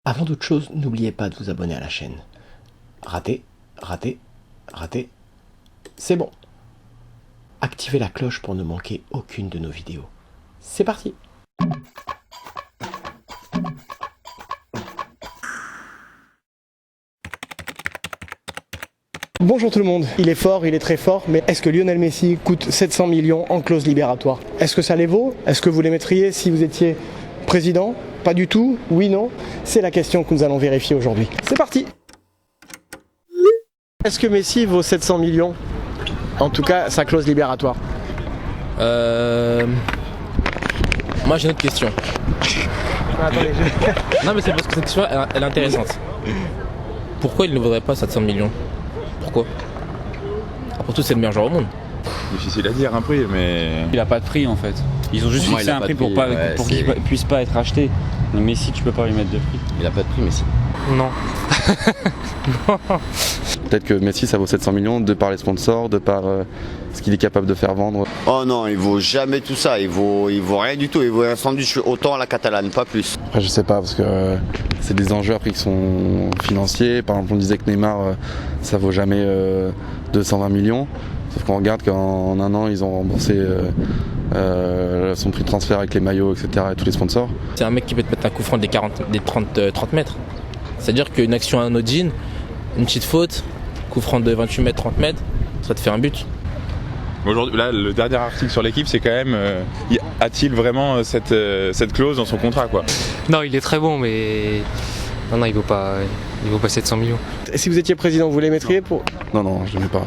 Avant toute chose, n'oubliez pas de vous abonner à la chaîne. Raté, raté, raté. C'est bon. Activez la cloche pour ne manquer aucune de nos vidéos. C'est parti! Bonjour tout le monde, il est fort, il est très fort, mais est-ce que Lionel Messi coûte 700 millions en clause libératoire? Est-ce que ça les vaut? Est-ce que vous les mettriez si vous étiez président? Pas du tout? Oui, non? C'est la question que nous allons vérifier aujourd'hui. C'est parti! Est-ce que Messi vaut 700 millions? En tout cas, sa clause libératoire. Moi j'ai une autre question. Attendez, Non mais c'est parce que cette question elle est intéressante. Pourquoi il ne vaudrait pas 700 millions? Pourquoi? Après tout c'est le meilleur joueur au monde. Difficile à dire un prix, mais... Il a pas de prix en fait. Ils ont juste fixé un prix pour qu'il puisse pas être acheté. Mais Messi, tu peux pas lui mettre de prix. Il a pas de prix, Messi. Non. Peut-être que Messi ça vaut 700 millions de par les sponsors, de par ce qu'il est capable de faire vendre. Oh non, il vaut jamais tout ça, il vaut rien du tout, il vaut un sandwich autant à la catalane, pas plus. Après je sais pas parce que c'est des enjeux après qui sont financiers. Par exemple on disait que Neymar ça vaut jamais 220 millions. Sauf qu'on regarde qu'en un an ils ont remboursé son prix de transfert avec les maillots, etc. et tous les sponsors. C'est un mec qui peut te mettre un coup franc des 30 mètres. C'est-à-dire qu'une action anodine, une petite faute, coup franc de 28 mètres, 30 mètres, ça te fait un but. Aujourd'hui, là, le dernier article sur l'équipe, c'est quand même a-t-il vraiment cette clause dans son contrat, quoi? Non, il est très bon, mais non, il vaut pas 700 millions. Et si vous étiez président, vous les mettriez pour... Non, je ne mets pas.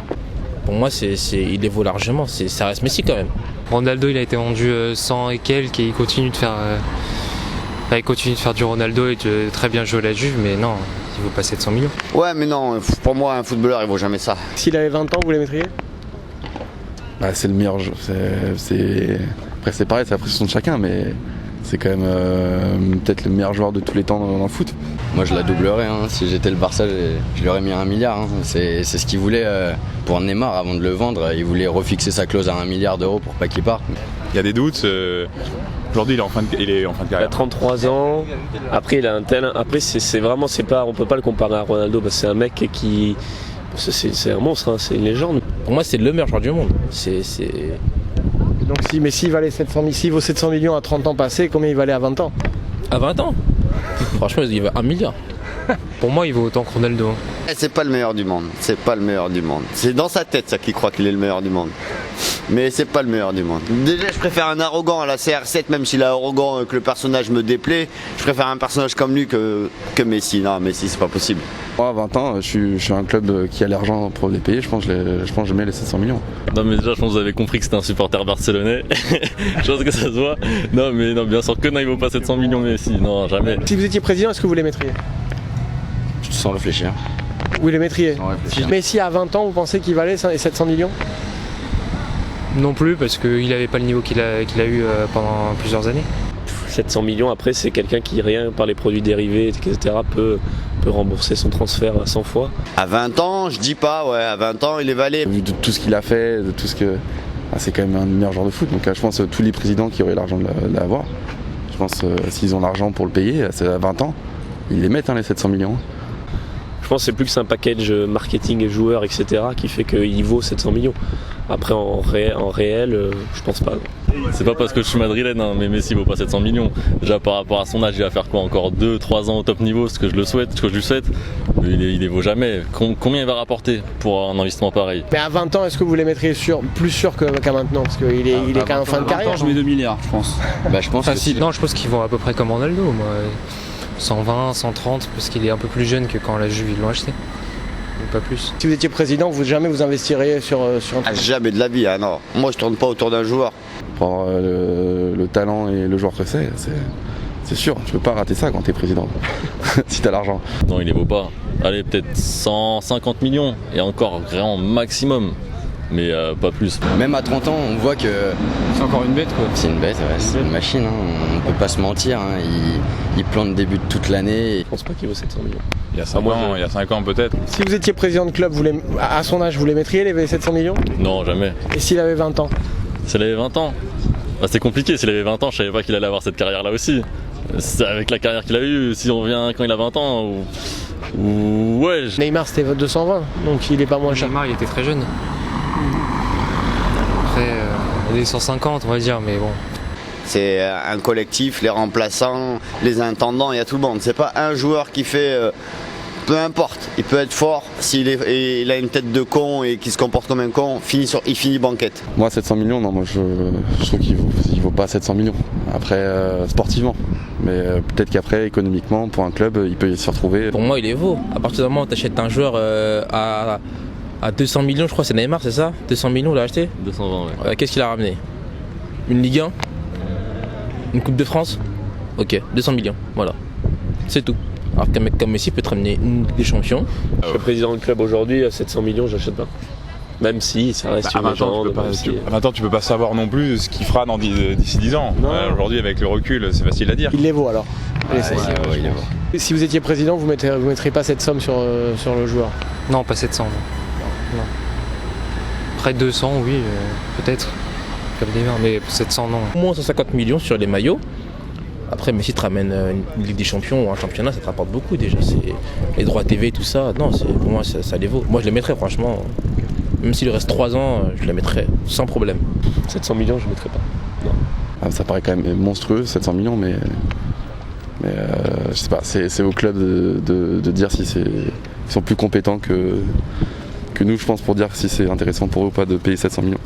Pour moi, il les vaut largement. Ça reste Messi quand même. Ronaldo, il a été vendu 100 et quelques et il continue de faire du Ronaldo et de très bien jouer à la Juve, mais non, il vaut pas 700 millions. Ouais, mais non, pour moi, un footballeur, il vaut jamais ça. S'il avait 20 ans, vous les mettriez? Bah, c'est le meilleur jeu. Après c'est pareil, c'est l'appréciation de chacun, mais c'est quand même peut-être le meilleur joueur de tous les temps dans le foot. Moi, je la doublerais, hein. Si j'étais le Barça, je lui aurais mis 1 milliard. Hein. C'est ce qu'il voulait pour Neymar avant de le vendre. Il voulait refixer sa clause à 1 milliard d'euros pour pas qu'il parte. Il y a des doutes. Aujourd'hui, il est en fin de Il carrière. a 33 ans. Après, il a un tel. Après, c'est vraiment, on peut pas le comparer à Ronaldo parce que c'est un mec qui, c'est un monstre, hein, c'est une légende. Pour moi, c'est le meilleur joueur du monde. Donc si Messi valait 700 millions, s'il vaut 700 millions à 30 ans passés, combien il valait à 20 ans? À 20 ans? Franchement, il vaut 1 milliard. Pour moi, il vaut autant que Ronaldo. C'est pas le meilleur du monde, c'est pas le meilleur du monde. C'est dans sa tête, ça, qu'il croit qu'il est le meilleur du monde. Mais c'est pas le meilleur du monde. Déjà, je préfère un arrogant à la CR7, même s'il est arrogant, que le personnage me déplaît. Je préfère un personnage comme lui que Messi. Non, Messi, c'est pas possible. Moi, à 20 ans, je suis un club qui a l'argent pour les payer. Je pense que je mets les 700 millions. Non, mais déjà, je pense que vous avez compris que c'était un supporter barcelonais. Je pense que ça se voit. Non, mais non, bien sûr que non, il vaut pas 700 millions, Messi. Non, jamais. Si vous étiez président, est-ce que vous les mettriez? Sans réfléchir. Vous les mettriez? Sans réfléchir. Messi à 20 ans, vous pensez qu'il valait 700 millions? Non plus, parce qu'il n'avait pas le niveau qu'il a eu pendant plusieurs années. 700 millions, après, c'est quelqu'un qui, rien par les produits dérivés, etc., peut rembourser son transfert 100 fois. À 20 ans, je dis pas, ouais, à 20 ans, il est valé. Vu de tout ce qu'il a fait, de tout ce que... c'est quand même un meilleur joueur de foot. Donc je pense que tous les présidents qui auraient l'argent de l'avoir, je pense s'ils ont l'argent pour le payer, c'est à 20 ans, ils les mettent les 700 millions. Je pense que c'est plus que c'est un package marketing et joueurs, etc., qui fait qu'il vaut 700 millions. Après, en réel, je pense pas. C'est pas parce que je suis madrilène, hein, mais Messi vaut pas 700 millions. Déjà par rapport à son âge, il va faire quoi? Encore 2-3 ans au top niveau, ce que je lui souhaite. Il les vaut jamais. Combien il va rapporter pour un investissement pareil? Mais à 20 ans, est-ce que vous les mettriez plus sûr qu'à maintenant? Parce qu'il est quand même en fin de carrière. Je mets 2 milliards, je pense. Bah, je pense Facile. Non, je pense qu'ils vont à peu près comme Ronaldo, moi. 120, 130, parce qu'il est un peu plus jeune que quand la Juve ils l'ont acheté. Ou pas plus. Si vous étiez président, jamais vous investiriez sur un truc? Jamais de la vie, hein, non. Moi, je tourne pas autour d'un joueur. Pour avoir le talent et le joueur que c'est sûr, tu peux pas rater ça quand t'es président, si t'as l'argent. Non, il les vaut pas. Allez, peut-être 150 millions, et encore vraiment maximum. Mais pas plus. Même à 30 ans, on voit que... C'est encore une bête, quoi. C'est une bête, ouais, c'est une machine, hein. On peut pas se mentir, hein. Il plante des buts toute l'année. Je pense pas qu'il vaut 700 millions. Il y a 5 ans peut-être. Si vous étiez président de club, à son âge, vous les mettriez les 700 millions? Non, jamais. Et s'il avait 20 ans? S'il avait 20 ans, c'est compliqué. S'il avait 20 ans, je savais pas qu'il allait avoir cette carrière-là aussi. C'est avec la carrière qu'il a eue, si on revient quand il a 20 ans, ouais. Neymar c'était 220, donc il est pas moins cher. Neymar il était très jeune. Après, il est 150 on va dire, mais bon. C'est un collectif, les remplaçants, les intendants, il y a tout le monde. C'est pas un joueur qui fait... peu importe, il peut être fort, s'il il a une tête de con et qu'il se comporte comme un con, il finit banquette. Moi 700 millions, non, moi je trouve qu'il vaut pas 700 millions. Après, sportivement. Mais peut-être qu'après, économiquement, pour un club, il peut s'y retrouver. Pour moi, il est vaut. À partir du moment où tu achètes un joueur à 200 millions, je crois, c'est Neymar, c'est ça 200 millions, il l'a acheté 220, ouais. Qu'est-ce qu'il a ramené? Une Ligue 1? Une Coupe de France? Ok, 200 millions, voilà. C'est tout. Alors qu'un mec comme Messi peut te ramener une Ligue des Champions. Je suis président du club aujourd'hui, à 700 millions, j'achète pas. Même si ça reste une légende. Maintenant, tu peux pas savoir non plus ce qu'il fera d'ici 10 ans. Aujourd'hui, avec le recul, c'est facile à dire. Il les vaut alors. Il les vaut. Si vous étiez président, vous mettriez pas cette somme sur le joueur? Non, pas 700. Non. Après 200, oui, peut-être. Comme Neymar, mais 700, non. Au moins 150 millions sur les maillots. Après, Messi te ramène une Ligue des Champions ou un championnat, ça te rapporte beaucoup déjà. Les droits TV, tout ça, non, pour moi, ça les vaut. Moi, je les mettrais, franchement. Même s'il reste 3 ans, je les mettrais sans problème. 700 millions, je ne mettrais pas. Non. Ah, ça paraît quand même monstrueux, 700 millions, mais je sais pas, c'est au club de dire si ils sont plus compétents que nous, je pense, pour dire si c'est intéressant pour eux ou pas de payer 700 millions.